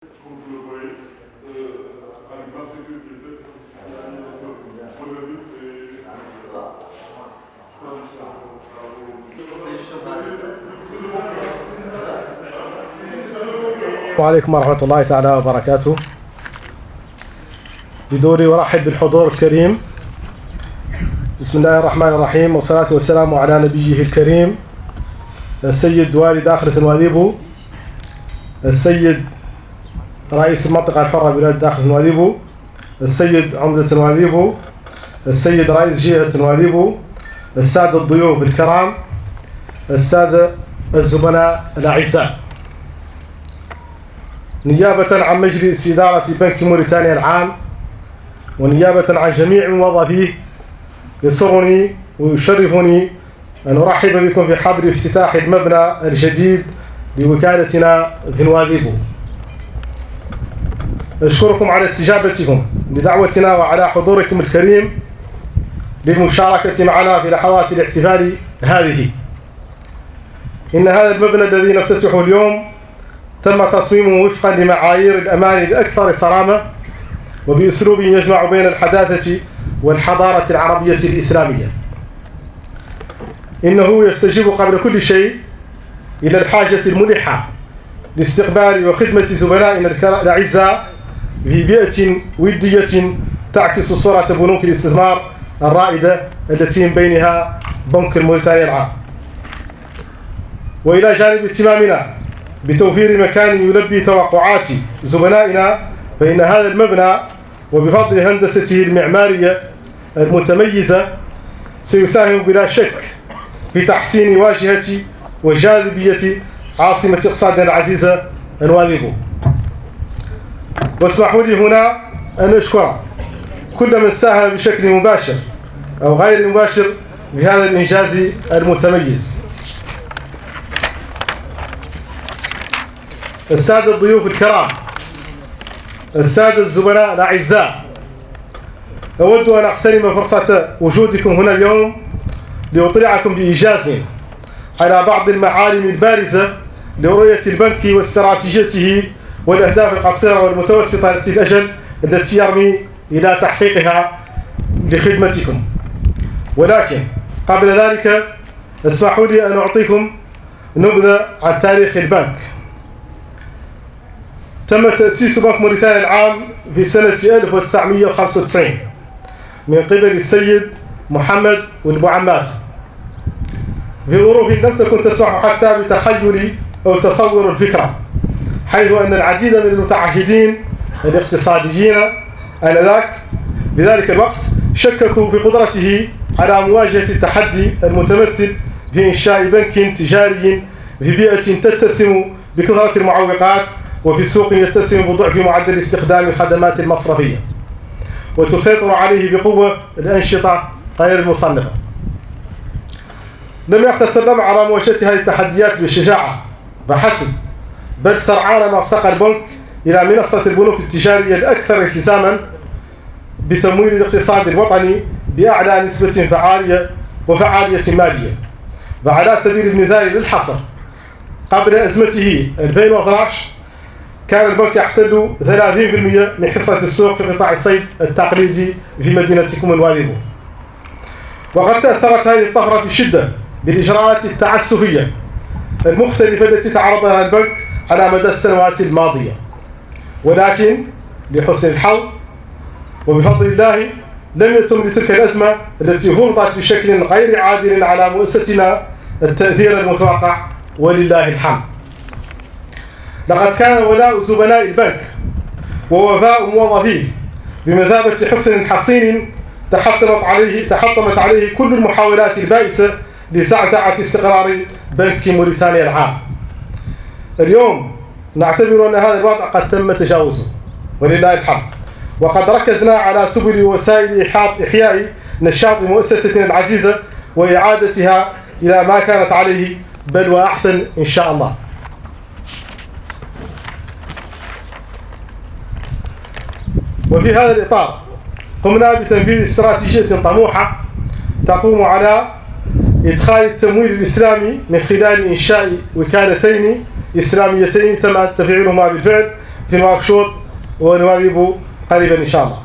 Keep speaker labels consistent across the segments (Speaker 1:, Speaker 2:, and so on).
Speaker 1: وعليكم ورحمة الله تعالى وبركاته. بدوري ورحب بالحضور الكريم. بسم الله الرحمن الرحيم، والصلاة والسلام على نبيه الكريم السيد والي داخلة نواذيبو، السيد رئيس المنطقة الحرة بلاد داخلة نواذيبو، السيد عمدة نواذيبو، السيد رئيس جهة نواذيبو، السادة الضيوف الكرام، السادة الزملاء الأعزاء. نيابة عن مجلس إدارة بنك موريتانيا العام ونيابة عن جميع موظفيه، يسرني ويشرفني أن أرحب بكم في حفل افتتاح المبنى الجديد لوكالتنا في نواذيبو. أشكركم على استجابتكم لدعوتنا وعلى حضوركم الكريم للمشاركة معنا في لحظات الاحتفال هذه. إن هذا المبنى الذي نفتتحه اليوم تم تصميمه وفقا لمعايير الأمان الأكثر صرامة وبأسلوب يجمع بين الحداثة والحضارة العربية الإسلامية. إنه يستجيب قبل كل شيء إلى الحاجة الملحة لاستقبال وخدمة زملائنا الأعزاء في بيئة ودية تعكس صورة بنوك الاستثمار الرائدة التي من بينها بنك موريتانيا العام. وإلى جانب اهتمامنا بتوفير مكان يلبي توقعات زملائنا، فإن هذا المبنى وبفضل هندسته المعمارية المتميزة سيساهم بلا شك في تحسين واجهة وجاذبية عاصمة اقتصادنا العزيزة نواذيبو. واسمحوا لي هنا أن أشكر كل من ساهم بشكل مباشر أو غير مباشر بهذا الإنجاز المتميز. السادة الضيوف الكرام، السادة الزملاء الأعزاء، أود أن أغتنم فرصة وجودكم هنا اليوم لأطلعكم بإيجاز على بعض المعالم البارزة لرؤية البنك واستراتيجيته والأهداف القصيرة والمتوسطة الأجل التي يرمي إلى تحقيقها لخدمتكم. ولكن قبل ذلك اسمحوا لي أن أعطيكم نبذة عن تاريخ البنك. تم تأسيس بنك موريتانيا العام في سنة 1995 من قبل السيد محمد والبوعمات في ظروف لم تكن تسمح حتى بتخيل أو تصور الفكرة، حيث أن العديد من المتعهدين الاقتصاديين آنذاك بذلك الوقت شككوا في قدرته على مواجهة التحدي المتمثل في إنشاء بنك تجاري في بيئة تتسم بكثرة المعوقات وفي سوق يتسم بضعف معدل استخدام الخدمات المصرفية وتسيطر عليه بقوة الأنشطة غير المصنفة. لم يقتصر لنا على مواجهة هذه التحديات بالشجاعة فحسب، بل سرعان ما ارتقى البنك إلى منصة البنوك التجارية الأكثر التزاما بتمويل الاقتصاد الوطني بأعلى نسبة وفعالية مالية. وعلى سبيل المثال للحصر، قبل أزمته 2012 كان البنك يحتل 30% من حصة السوق في قطاع الصيد التقليدي في مدينتكم نواذيبو. وقد تأثرت هذه الطفرة بشدة بالإجراءات التعسفية المختلفة التي تعرض لها البنك على مدى السنوات الماضية، ولكن لحسن الحظ وبفضل الله لم يتم لتلك الأزمة التي فرضت بشكل غير عادل على مؤسستنا التأثير المتوقع، ولله الحمد. لقد كان ولاء زملاء البنك ووفاء موظفيه بمثابة حصن حصين تحطمت عليه كل المحاولات البائسة لزعزعة استقرار بنك موريتانيا العام. اليوم نعتبر أن هذا الوضع قد تم تجاوزه، ولله الحمد، وقد ركزنا على سبل وسائل إحياء نشاط مؤسستنا العزيزة وإعادتها إلى ما كانت عليه بل وأحسن إن شاء الله. وفي هذا الإطار قمنا بتنفيذ استراتيجية طموحة تقوم على إدخال التمويل الإسلامي من خلال إنشاء وكالتين إسلاميتين تم تفعيلهما بالفعل في نواكشوط ونواظب قريبا إن شاء الله.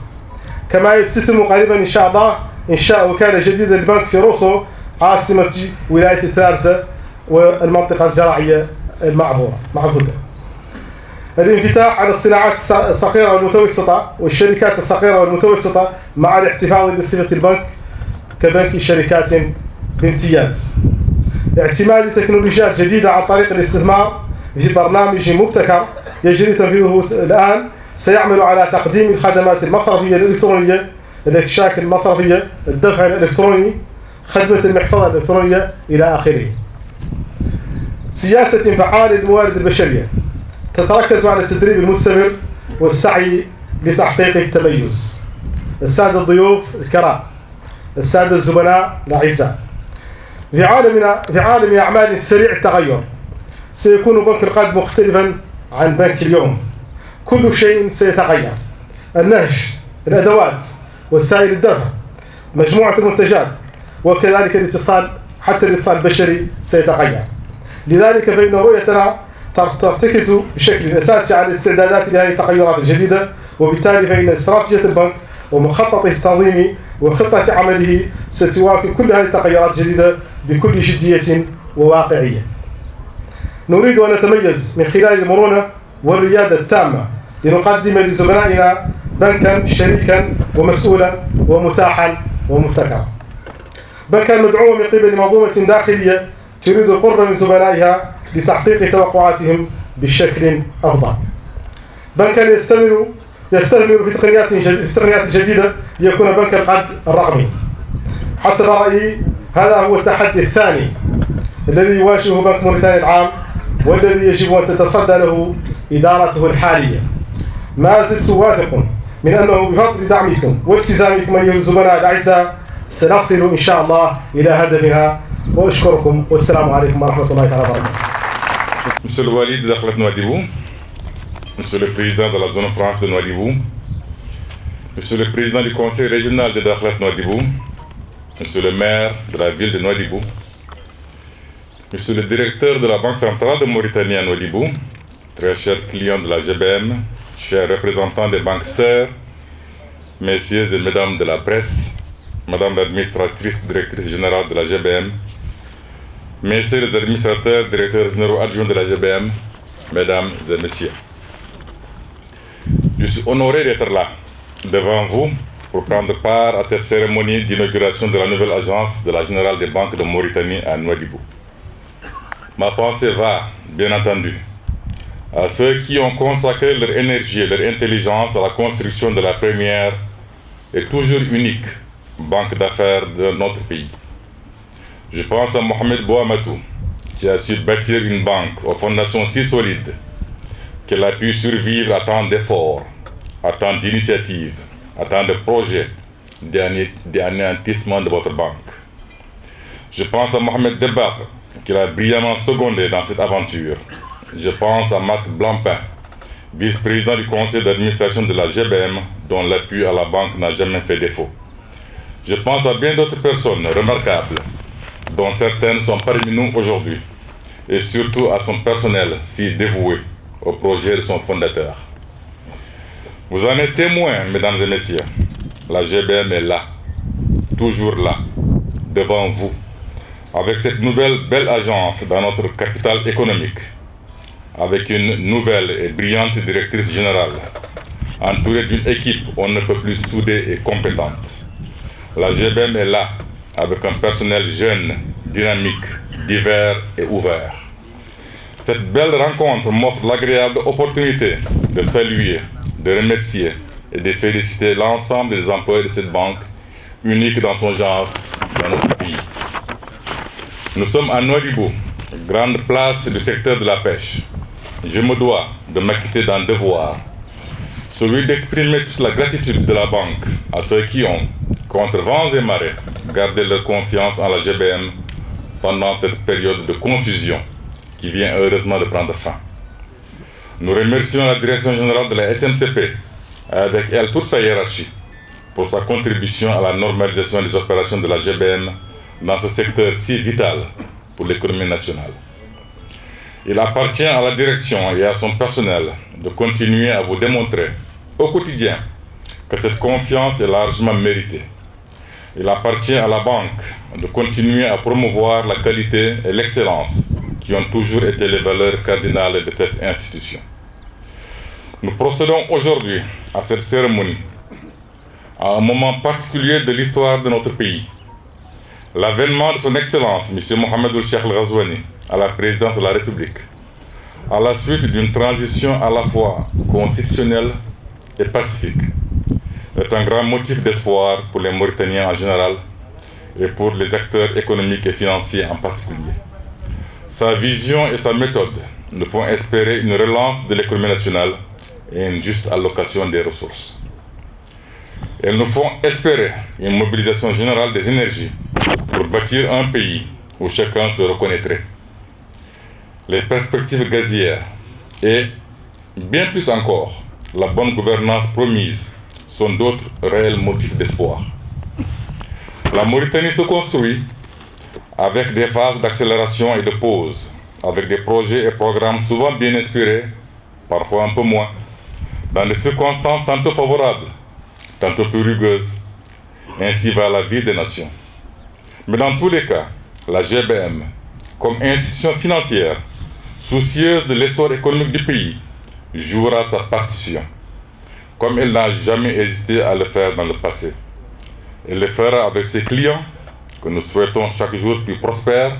Speaker 1: كما يستتم قريبا إن شاء الله إنشاء وكالة جديدة للبنك في روسو عاصمة ولاية الثالثة والمنطقة الزراعية معبودة. الانفتاح على الصناعات الصغيرة والمتوسطة والشركات الصغيرة والمتوسطة مع الاحتفاظ بصفة البنك كبنك شركات بامتياز. اعتماد تكنولوجيات جديدة عن طريق الاستثمار في برنامج مبتكر يجري تنفيذه الآن سيعمل على تقديم الخدمات المصرفية الإلكترونية، الإكشاك المصرفية، الدفع الإلكتروني، خدمة المحفظة الإلكترونية إلى آخره. سياسة فعالة للموارد البشرية تتركز على التدريب المستمر والسعي لتحقيق التميز. السادة الضيوف الكرام، السادة الزملاء الأعزاء، في عالم أعمال سريع التغير سيكون بنك القرض مختلفا عن بنك اليوم. كل شيء سيتغير، النهج، الأدوات، وسائل الدفع، مجموعة المنتجات، وكذلك الاتصال، حتى الاتصال البشري سيتغير. لذلك فإن رؤيتنا ترتكز بشكل أساسي على الاستعدادات لهذه التغيرات الجديدة، وبالتالي فإن استراتيجية البنك ومخططه التنظيمي وخطة عمله ستواكب كل هذه التغيرات الجديدة بكل جدية وواقعية. نريد أن نتميز من خلال المرونة والريادة التامة لنقدم لزملائنا بنكا شريكا ومسؤولا ومتاحا ومبتكرا. بنكا مدعوما من قبل منظومة داخلية تريد القرب من زملائها لتحقيق توقعاتهم بشكل أفضل. بنكا يستثمر في تقنيات جديدة ليكون بنك القرض الرقمي. حسب رأيي هذا هو التحدي الثاني الذي يواجهه بنك موريتانيا العام، والذي يجب أن تتصدى له إدارته الحالية. ما زلت واثق من أنه بفضل دعمكم والتزامكم أيها الزملاء الأعزاء سنصل إن شاء الله إلى هدفنا، وأشكركم والسلام عليكم ورحمة الله تعالى وبركاته.
Speaker 2: Monsieur le Wali de Dakhlat Nouadhibou, Monsieur le Président de la zone France de Nouadhibou, Monsieur le Président du Conseil régional de Dakhlat Nouadhibou, Monsieur le maire de la ville de Nouadhibou, Monsieur le directeur de la Banque centrale de Mauritanie à Nouadhibou, très chers clients de la GBM, chers représentants des banques sœurs, messieurs et mesdames de la presse, Madame l'administratrice directrice générale de la GBM, messieurs les administrateurs, directeurs généraux adjoints de la GBM, mesdames et messieurs. Je suis honoré d'être là, devant vous, pour prendre part à cette cérémonie d'inauguration de la nouvelle agence de la Générale des banques de Mauritanie à Nouadhibou. Ma pensée va, bien entendu, à ceux qui ont consacré leur énergie et leur intelligence à la construction de la première et toujours unique banque d'affaires de notre pays. Je pense à Mohamed Bouamatou, qui a su bâtir une banque aux fondations si solides qu'elle a pu survivre à tant d'efforts, à tant d'initiatives, à tant de projets d'anéantissement de votre banque. Je pense à Mohamed Debab, qui l'a brillamment secondé dans cette aventure. Je pense à Marc Blampin, vice-président du conseil d'administration de la GBM, dont l'appui à la banque n'a jamais fait défaut. Je pense à bien d'autres personnes remarquables, dont certaines sont parmi nous aujourd'hui, et surtout à son personnel si dévoué au projet de son fondateur. Vous en êtes témoins, mesdames et messieurs. La GBM est là, toujours là, devant vous, avec cette nouvelle belle agence dans notre capitale économique, avec une nouvelle et brillante directrice générale, entourée d'une équipe on ne peut plus soudée et compétente. La GBM est là, avec un personnel jeune, dynamique, divers et ouvert. Cette belle rencontre m'offre l'agréable opportunité de saluer, de remercier et de féliciter l'ensemble des employés de cette banque, unique dans son genre dans notre pays. Nous sommes à Nouadhibou, grande place du secteur de la pêche. Je me dois de m'acquitter d'un devoir, celui d'exprimer toute la gratitude de la banque à ceux qui ont, contre vents et marées, gardé leur confiance en la GBM pendant cette période de confusion qui vient heureusement de prendre fin. Nous remercions la direction générale de la SNCP, avec elle toute sa hiérarchie, pour sa contribution à la normalisation des opérations de la GBM dans ce secteur si vital pour l'économie nationale. Il appartient à la direction et à son personnel de continuer à vous démontrer au quotidien que cette confiance est largement méritée. Il appartient à la banque de continuer à promouvoir la qualité et l'excellence qui ont toujours été les valeurs cardinales de cette institution. Nous procédons aujourd'hui à cette cérémonie à un moment particulier de l'histoire de notre pays. L'avènement de son Excellence, M. Mohamed Cheikh Al Ghazouani, à la présidence de la République, à la suite d'une transition à la fois constitutionnelle et pacifique, est un grand motif d'espoir pour les Mauritaniens en général et pour les acteurs économiques et financiers en particulier. Sa vision et sa méthode nous font espérer une relance de l'économie nationale et une juste allocation des ressources. Elles nous font espérer une mobilisation générale des énergies pour bâtir un pays où chacun se reconnaîtrait. Les perspectives gazières et, bien plus encore, la bonne gouvernance promise sont d'autres réels motifs d'espoir. La Mauritanie se construit avec des phases d'accélération et de pause, avec des projets et programmes souvent bien inspirés, parfois un peu moins, dans des circonstances tantôt favorables, tantôt plus rugueuses. Ainsi va la vie des nations. Mais dans tous les cas, la GBM, comme institution financière, soucieuse de l'essor économique du pays, jouera sa partition, comme elle n'a jamais hésité à le faire dans le passé. Elle le fera avec ses clients, que nous souhaitons chaque jour plus prospères.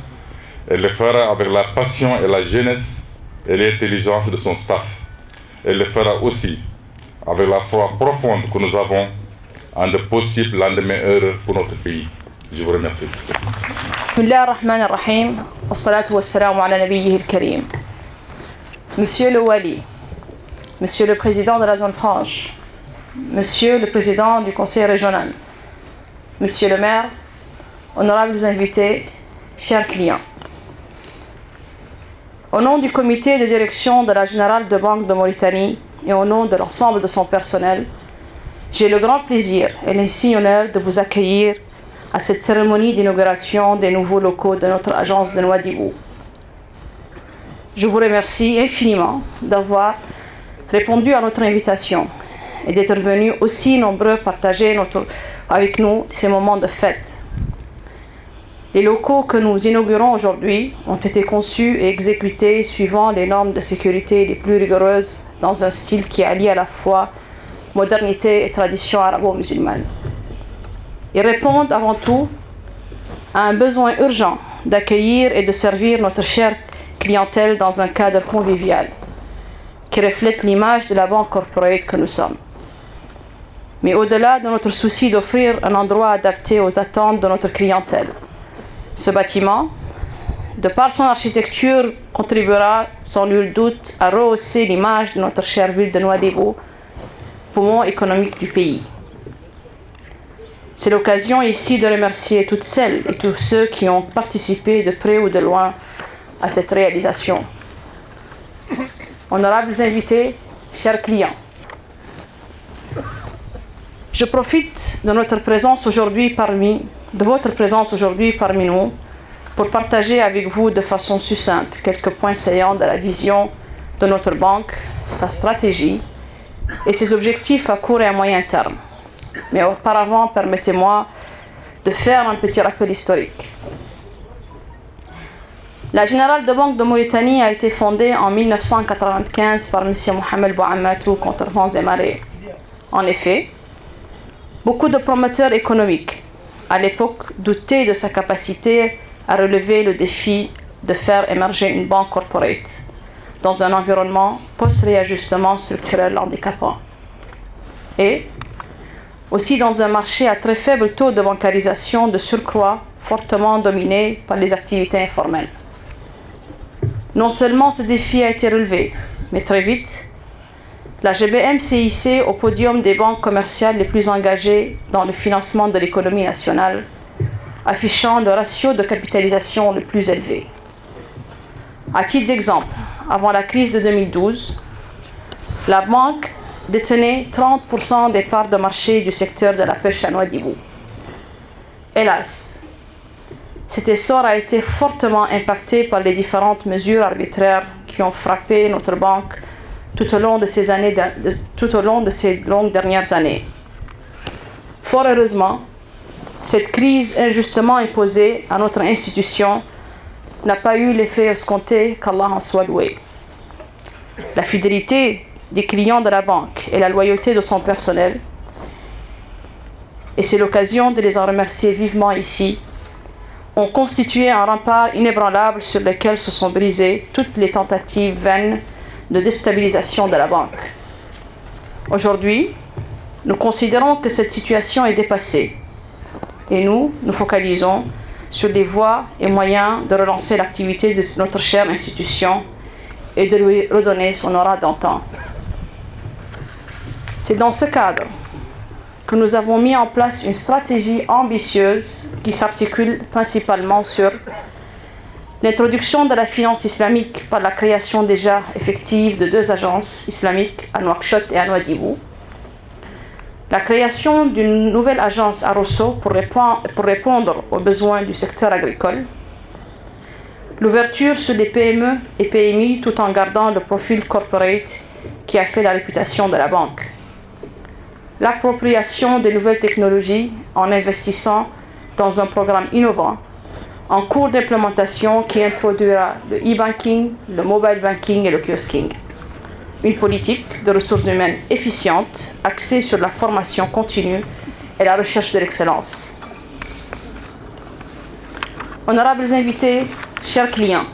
Speaker 2: Elle le fera avec la passion et la jeunesse et l'intelligence de son staff. Elle le fera aussi avec la foi profonde que nous avons en de possibles lendemains heureux pour notre pays. Je vous remercie.
Speaker 3: Bismillah ar-Rahman ar-Rahim, wassalatu wassalamu ala nabiyyihi al-Karim. Monsieur le Wali, Monsieur le Président de la zone franche, Monsieur le Président du Conseil régional, Monsieur le maire, honorables invités, chers clients. Au nom du comité de direction de la Générale de Banque de Mauritanie et au nom de l'ensemble de son personnel, j'ai le grand plaisir et l'insigne honneur de vous accueillir à cette cérémonie d'inauguration des nouveaux locaux de notre agence de Nouadhibou. Je vous remercie infiniment d'avoir répondu à notre invitation et d'être venus aussi nombreux partager avec nous ces moments de fête. Les locaux que nous inaugurons aujourd'hui ont été conçus et exécutés suivant les normes de sécurité les plus rigoureuses dans un style qui allie à la fois modernité et tradition arabo-musulmane. Ils répondent avant tout à un besoin urgent d'accueillir et de servir notre chère clientèle dans un cadre convivial qui reflète l'image de la banque corporate que nous sommes. Mais au-delà de notre souci d'offrir un endroit adapté aux attentes de notre clientèle, ce bâtiment, de par son architecture, contribuera sans nul doute à rehausser l'image de notre chère ville de Nouadhibou, poumon économique du pays. C'est l'occasion ici de remercier toutes celles et tous ceux qui ont participé de près ou de loin à cette réalisation. Honorables invités, chers clients, je profite de votre présence aujourd'hui parmi nous pour partager avec vous de façon succincte quelques points saillants de la vision de notre banque, sa stratégie et ses objectifs à court et à moyen terme. Mais auparavant, permettez-moi de faire un petit rappel historique. La Générale de Banque de Mauritanie a été fondée en 1995 par M. Mohamed Bouamatou contre vents et marées. En effet, beaucoup de promoteurs économiques à l'époque doutaient de sa capacité à relever le défi de faire émerger une banque corporate dans un environnement post-réajustement structurel handicapant et aussi dans un marché à très faible taux de bancarisation de surcroît fortement dominé par les activités informelles. Non seulement ce défi a été relevé, mais très vite, la GBM s'est hissée au podium des banques commerciales les plus engagées dans le financement de l'économie nationale, affichant le ratio de capitalisation le plus élevé. À titre d'exemple, avant la crise de 2012, la banque détenait 30% des parts de marché du secteur de la pêche à Nouadhibou. Hélas, Cet essor a été fortement impacté par les différentes mesures arbitraires qui ont frappé notre banque tout au long de ces longues dernières années. Fort heureusement, cette crise injustement imposée à notre institution n'a pas eu l'effet escompté, qu'Allah en soit loué. La fidélité des clients de la banque et la loyauté de son personnel, et c'est l'occasion de les en remercier vivement ici, ont constitué un rempart inébranlable sur lequel se sont brisées toutes les tentatives vaines de déstabilisation de la banque. Aujourd'hui, nous considérons que cette situation est dépassée et nous focalisons sur les voies et moyens de relancer l'activité de notre chère institution et de lui redonner son aura d'antan. C'est dans ce cadre que nous avons mis en place une stratégie ambitieuse qui s'articule principalement sur l'introduction de la finance islamique par la création déjà effective de 2 agences islamiques à Nouakchott et à Nouadhibou, la création d'une nouvelle agence à Rosso pour répondre aux besoins du secteur agricole, l'ouverture sur des PME et PMI tout en gardant le profil corporate qui a fait la réputation de la banque, l'appropriation des nouvelles technologies en investissant dans un programme innovant en cours d'implémentation qui introduira le e-banking, le mobile banking et le kiosking. Une politique de ressources humaines efficiente, axée sur la formation continue et la recherche de l'excellence. Honorables invités, chers clients,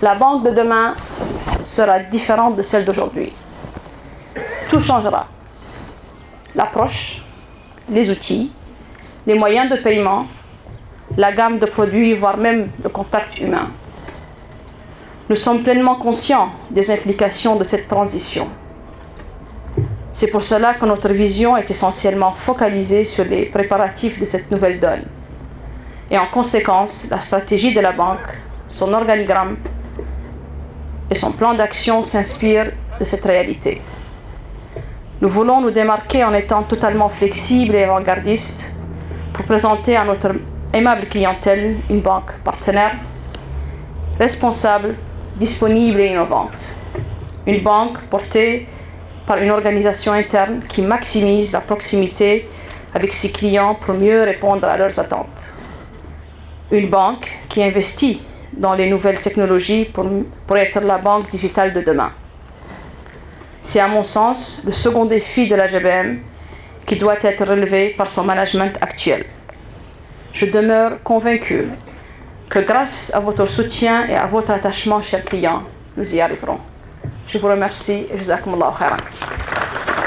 Speaker 3: la banque de demain sera différente de celle d'aujourd'hui. Tout changera. L'approche, les outils, les moyens de paiement, la gamme de produits, voire même le contact humain. Nous sommes pleinement conscients des implications de cette transition. C'est pour cela que notre vision est essentiellement focalisée sur les préparatifs de cette nouvelle donne. Et en conséquence, la stratégie de la banque, son organigramme et son plan d'action s'inspirent de cette réalité. Nous voulons nous démarquer en étant totalement flexibles et avant-gardistes pour présenter à notre aimable clientèle une banque partenaire, responsable, disponible et innovante. Une banque portée par une organisation interne qui maximise la proximité avec ses clients pour mieux répondre à leurs attentes. Une banque qui investit dans les nouvelles technologies pour être la banque digitale de demain. C'est à mon sens le second défi de la GBM qui doit être relevé par son management actuel. Je demeure convaincu que grâce à votre soutien et à votre attachement, chers clients, nous y arriverons. Je vous remercie et jazakumullahu khairan.